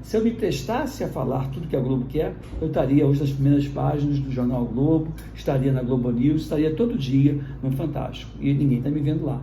Se eu me prestasse a falar tudo que a Globo quer, eu estaria hoje nas primeiras páginas do Jornal Globo, estaria na Globo News, estaria todo dia no Fantástico. E ninguém está me vendo lá.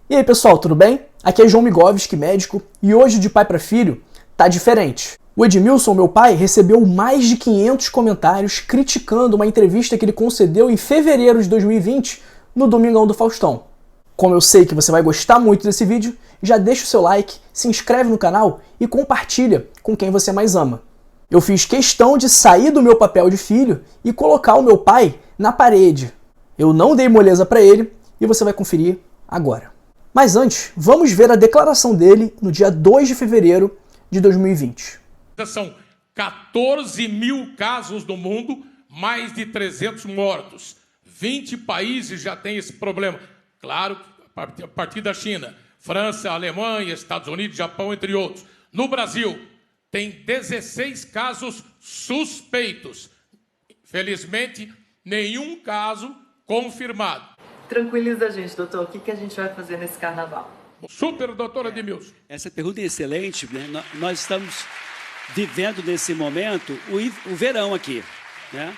E aí pessoal, tudo bem? Aqui é João Migovski, médico, e hoje de pai para filho tá diferente. O Edmilson, meu pai, recebeu mais de 500 comentários criticando uma entrevista que ele concedeu em fevereiro de 2020 no Domingão do Faustão. Como eu sei que você vai gostar muito desse vídeo, já deixa o seu like, se inscreve no canal e compartilha com quem você mais ama. Eu fiz questão de sair do meu papel de filho e colocar o meu pai na parede. Eu não dei moleza para ele e você vai conferir agora. Mas antes, vamos ver a declaração dele no dia 2 de fevereiro de 2020. São 14 mil casos no mundo, mais de 300 mortos. 20 países já têm esse problema. Claro, a partir da China, França, Alemanha, Estados Unidos, Japão, entre outros. No Brasil, tem 16 casos suspeitos. Felizmente, nenhum caso confirmado. Tranquiliza a gente, doutor. O que a gente vai fazer nesse carnaval? Super, doutora Edmilson. Essa pergunta é excelente, né? Nós estamos vivendo nesse momento o verão aqui, né?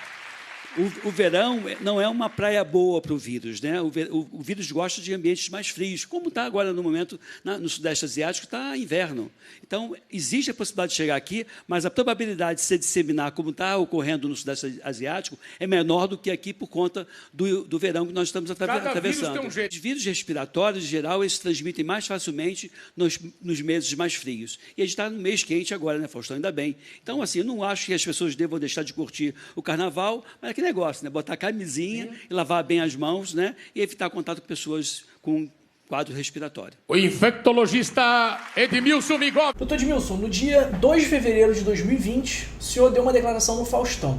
O verão não é uma praia boa para o vírus, né? O vírus gosta de ambientes mais frios, como está agora no momento no Sudeste Asiático, está inverno. Então, existe a possibilidade de chegar aqui, mas a probabilidade de se disseminar, como está ocorrendo no Sudeste Asiático, é menor do que aqui por conta do verão que nós estamos atravessando. Vírus tem um jeito. Os vírus respiratórios, em geral, eles se transmitem mais facilmente nos meses mais frios. E a gente está no mês quente agora, né, Faustão? Ainda bem. Então, assim, eu não acho que as pessoas devam deixar de curtir o carnaval, mas aquele negócio, né? Botar camisinha e lavar bem as mãos, né? E evitar contato com pessoas com quadro respiratório. O infectologista Edmilson Migovski. Doutor Edmilson, no dia 2 de fevereiro de 2020, o senhor deu uma declaração no Faustão.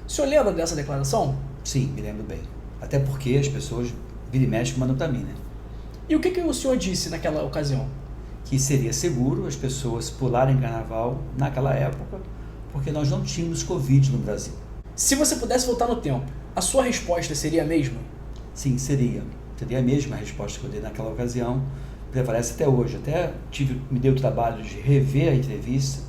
O senhor lembra dessa declaração? Sim, me lembro bem. Até porque as pessoas vira e mexe mandam para mim, né? E o que o senhor disse naquela ocasião? Que seria seguro as pessoas pularem carnaval naquela época, porque nós não tínhamos Covid no Brasil. Se você pudesse voltar no tempo, a sua resposta seria a mesma? Sim, seria. Seria a mesma resposta que eu dei naquela ocasião, prevalece até hoje. Até me deu o trabalho de rever a entrevista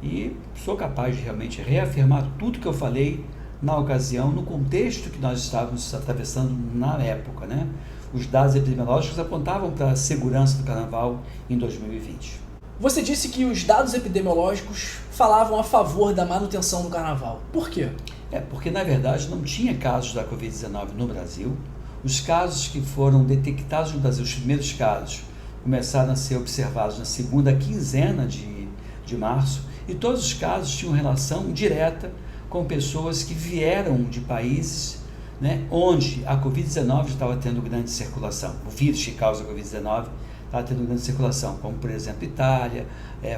e sou capaz de realmente reafirmar tudo que eu falei na ocasião, no contexto que nós estávamos atravessando na época, né? Os dados epidemiológicos apontavam para a segurança do carnaval em 2020. Você disse que os dados epidemiológicos falavam a favor da manutenção do carnaval. Por quê? Porque, na verdade, não tinha casos da Covid-19 no Brasil. Os casos que foram detectados no Brasil, os primeiros casos, começaram a ser observados na segunda quinzena de março, e todos os casos tinham relação direta com pessoas que vieram de países, né, onde a Covid-19 estava tendo grande circulação. O vírus que causa a Covid-19 estava tendo grande circulação, como, por exemplo, Itália,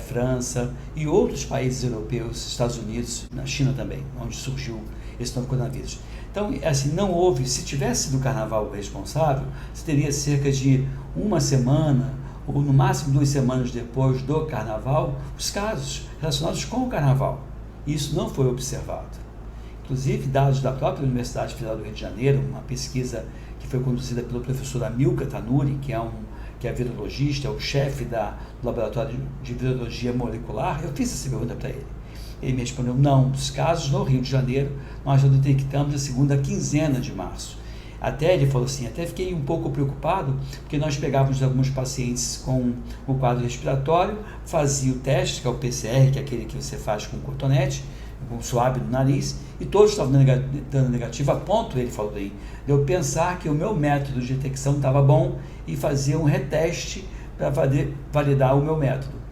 França e outros países europeus, Estados Unidos, na China também, onde surgiu esse novo coronavírus. Então, assim, não houve, se tivesse do carnaval responsável, você teria cerca de uma semana, ou no máximo 2 semanas depois do carnaval, os casos relacionados com o carnaval. Isso não foi observado. Inclusive, dados da própria Universidade Federal do Rio de Janeiro, uma pesquisa que foi conduzida pelo professor Amilcar Tanuri, que é virologista, é o chefe do laboratório de virologia molecular. Eu fiz essa pergunta para ele. Ele me respondeu, não, dos casos no Rio de Janeiro, nós já detectamos a segunda quinzena de março. Até ele falou assim, até fiquei um pouco preocupado, porque nós pegávamos alguns pacientes com o quadro respiratório, fazia o teste, que é o PCR, que é aquele que você faz com cotonete, com suave no nariz, e todos estavam dando negativo, a ponto, ele falou aí, de eu pensar que o meu método de detecção estava bom e fazer um reteste para validar o meu método.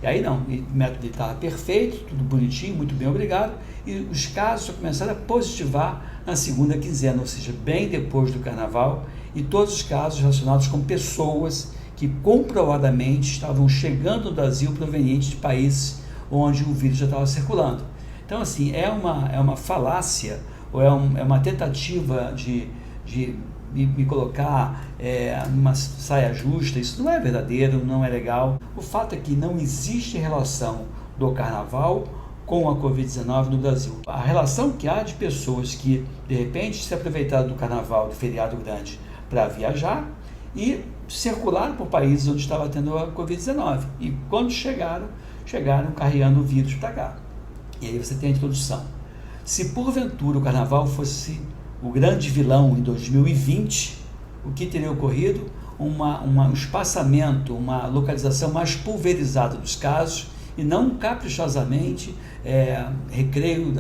E aí não, o método estava perfeito, tudo bonitinho, muito bem, obrigado, e os casos só começaram a positivar na segunda quinzena, ou seja, bem depois do carnaval, e todos os casos relacionados com pessoas que comprovadamente estavam chegando no Brasil provenientes de países onde o vírus já estava circulando. Então, assim, é uma falácia, ou é uma tentativa de me colocar numa saia justa, isso não é verdadeiro, não é legal. O fato é que não existe relação do carnaval com a Covid-19 no Brasil. A relação que há de pessoas que, de repente, se aproveitaram do carnaval, do feriado grande, para viajar e circularam por países onde estava tendo a Covid-19. E quando chegaram carregando o vírus para cá. E aí você tem a introdução. Se porventura o carnaval fosse o grande vilão em 2020, o que teria ocorrido? Um espaçamento, uma localização mais pulverizada dos casos e não caprichosamente Recreio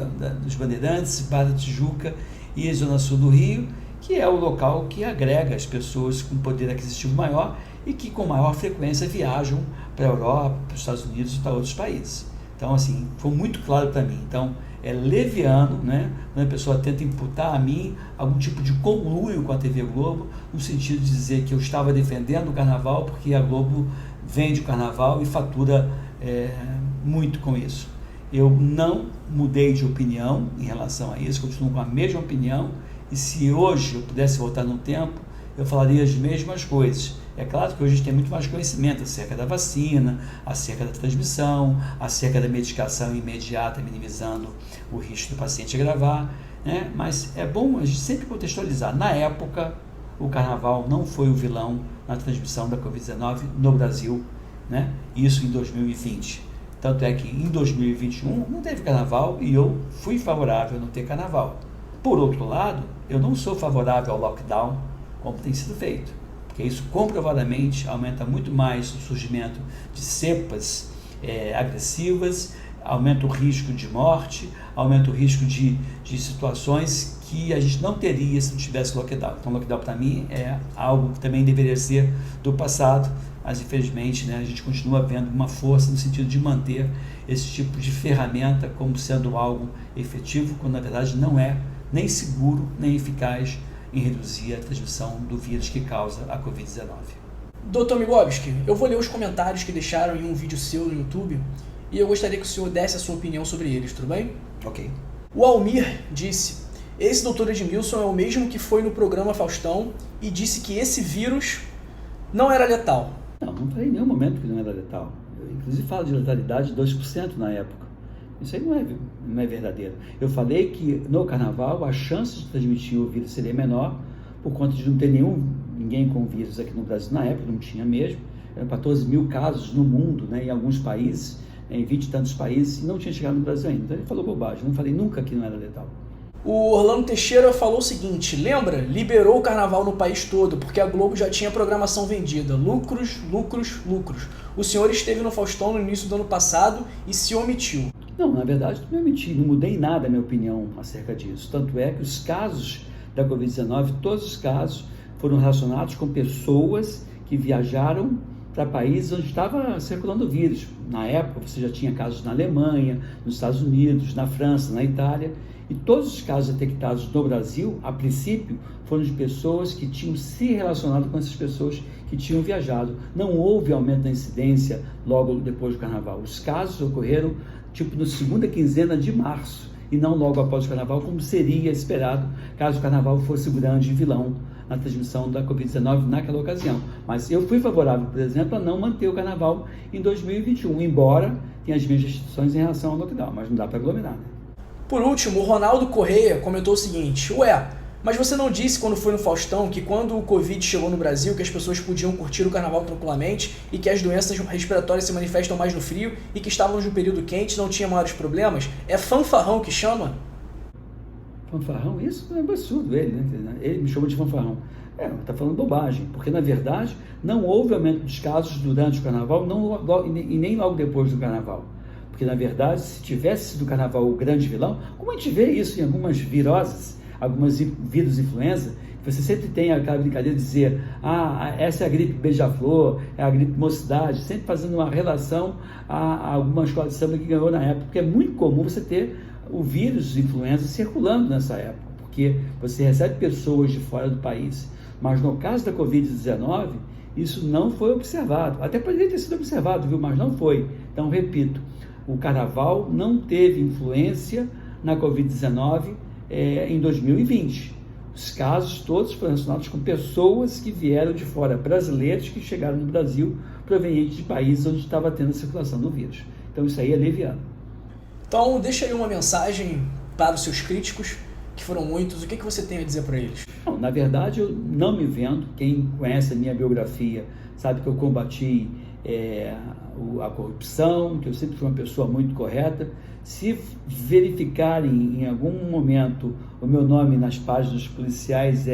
dos Bandeirantes, Barra da Tijuca e Zona Sul do Rio, que é o local que agrega as pessoas com poder aquisitivo maior e que com maior frequência viajam para a Europa, para os Estados Unidos e para outros países. Então, assim, foi muito claro para mim. Então, é leviano, né? Quando a pessoa tenta imputar a mim algum tipo de conluio com a TV Globo, no sentido de dizer que eu estava defendendo o carnaval porque a Globo vende o carnaval e fatura muito com isso. Eu não mudei de opinião em relação a isso, continuo com a mesma opinião, e se hoje eu pudesse voltar no tempo, eu falaria as mesmas coisas. É claro que hoje a gente tem muito mais conhecimento acerca da vacina, acerca da transmissão, acerca da medicação imediata, minimizando o risco do paciente agravar, né? Mas é bom a gente sempre contextualizar. Na época, o carnaval não foi o vilão na transmissão da Covid-19 no Brasil, né? Isso em 2020. Tanto é que em 2021 não teve carnaval e eu fui favorável a não ter carnaval. Por outro lado, eu não sou favorável ao lockdown como tem sido feito, porque isso comprovadamente aumenta muito mais o surgimento de cepas agressivas, aumenta o risco de morte, aumenta o risco de situações que a gente não teria se não tivesse lockdown. Então, lockdown para mim é algo que também deveria ser do passado, mas infelizmente, né, a gente continua vendo uma força no sentido de manter esse tipo de ferramenta como sendo algo efetivo, quando na verdade não é nem seguro, nem eficaz em reduzir a transmissão do vírus que causa a Covid-19. Dr. Migovski, eu vou ler os comentários que deixaram em um vídeo seu no YouTube e eu gostaria que o senhor desse a sua opinião sobre eles, tudo bem? Ok. O Almir disse: esse Dr. Edmilson é o mesmo que foi no programa Faustão e disse que esse vírus não era letal. Não falei em nenhum momento que não era letal. Eu, inclusive, falo de letalidade de 2% na época. Isso aí não é verdadeiro. Eu falei que no carnaval a chance de transmitir o vírus seria menor por conta de não ter ninguém com vírus aqui no Brasil. Na época não tinha mesmo. Eram 14 mil casos no mundo, né, em alguns países, em 20 e tantos países, e não tinha chegado no Brasil ainda. Então ele falou bobagem. Eu não falei nunca que não era letal. O Orlando Teixeira falou o seguinte: lembra? Liberou o carnaval no país todo, porque a Globo já tinha programação vendida. Lucros, lucros, lucros. O senhor esteve no Faustão no início do ano passado e se omitiu. Não, na verdade, não me omiti, não mudei nada a minha opinião acerca disso. Tanto é que os casos da Covid-19, todos os casos, foram relacionados com pessoas que viajaram para países onde estava circulando o vírus. Na época, você já tinha casos na Alemanha, nos Estados Unidos, na França, na Itália. E todos os casos detectados no Brasil, a princípio, foram de pessoas que tinham se relacionado com essas pessoas que tinham viajado. Não houve aumento da incidência logo depois do carnaval. Os casos ocorreram tipo na segunda quinzena de março e não logo após o carnaval, como seria esperado caso o carnaval fosse o grande vilão na transmissão da Covid-19 naquela ocasião. Mas eu fui favorável, por exemplo, a não manter o carnaval em 2021, embora tenha as minhas restrições em relação ao lockdown, mas não dá para aglomerar, né? Por último, o Ronaldo Correia comentou o seguinte: mas você não disse quando foi no Faustão que quando o Covid chegou no Brasil que as pessoas podiam curtir o carnaval tranquilamente e que as doenças respiratórias se manifestam mais no frio e que estávamos no período quente, não tinha maiores problemas? É fanfarrão que chama? Fanfarrão? Isso é absurdo ele, né? Ele me chamou de fanfarrão. Está falando bobagem, porque na verdade não houve aumento dos casos durante o carnaval e nem logo depois do carnaval. Porque na verdade, se tivesse sido o carnaval o grande vilão, como a gente vê isso em algumas viroses, algumas vírus influenza, você sempre tem aquela brincadeira de dizer: essa é a gripe beija-flor, é a gripe mocidade, sempre fazendo uma relação a alguma escola de samba que ganhou na época, porque é muito comum você ter o vírus influenza circulando nessa época, porque você recebe pessoas de fora do país. Mas no caso da Covid-19, isso não foi observado. Até poderia ter sido observado, viu? Mas não foi. Então, repito, o carnaval não teve influência na Covid-19 em 2020. Os casos todos foram relacionados com pessoas que vieram de fora, brasileiros que chegaram no Brasil provenientes de países onde estava tendo a circulação do vírus. Então isso aí é leviano. Então deixa aí uma mensagem para os seus críticos, que foram muitos. O que você tem a dizer para eles? Não, na verdade, eu não me vendo. Quem conhece a minha biografia sabe que eu combati a corrupção, que eu sempre fui uma pessoa muito correta. Se verificarem em algum momento o meu nome nas páginas policiais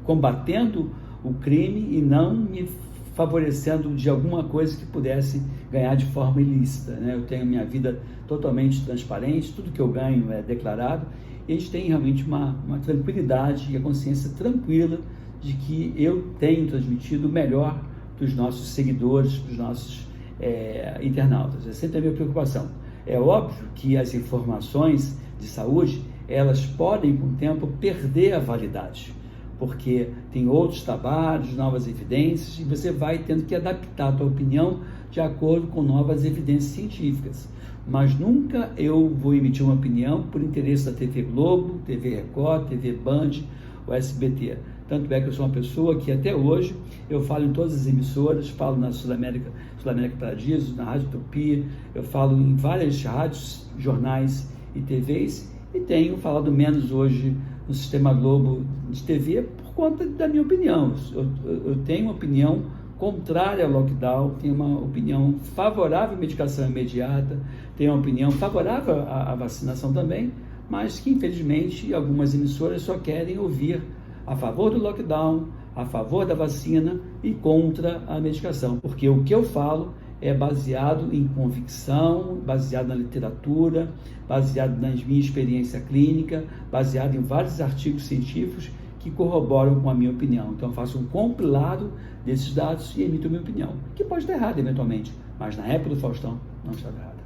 combatendo o crime e não me favorecendo de alguma coisa que pudesse ganhar de forma ilícita, né? Eu tenho minha vida totalmente transparente, tudo que eu ganho é declarado, e a gente tem realmente uma tranquilidade e a consciência tranquila de que eu tenho transmitido o melhor para os nossos seguidores, para os nossos internautas. É sempre a minha preocupação. É óbvio que as informações de saúde, elas podem, com o tempo, perder a validade, porque tem outros trabalhos, novas evidências, e você vai tendo que adaptar a tua opinião de acordo com novas evidências científicas. Mas nunca eu vou emitir uma opinião por interesse da TV Globo, TV Record, TV Band ou SBT. Tanto é que eu sou uma pessoa que até hoje eu falo em todas as emissoras, falo na Sul América Paradiso, na Rádio Utopia, eu falo em várias rádios, jornais e TVs, e tenho falado menos hoje no Sistema Globo de TV por conta da minha opinião. Eu tenho uma opinião contrária ao lockdown, tenho uma opinião favorável à medicação imediata, tenho uma opinião favorável à vacinação também, mas que infelizmente algumas emissoras só querem ouvir a favor do lockdown, a favor da vacina e contra a medicação, porque o que eu falo é baseado em convicção, baseado na literatura, baseado na minha experiência clínica, baseado em vários artigos científicos que corroboram com a minha opinião. Então eu faço um compilado desses dados e emito a minha opinião, que pode estar errada eventualmente, mas na época do Faustão não estava errada.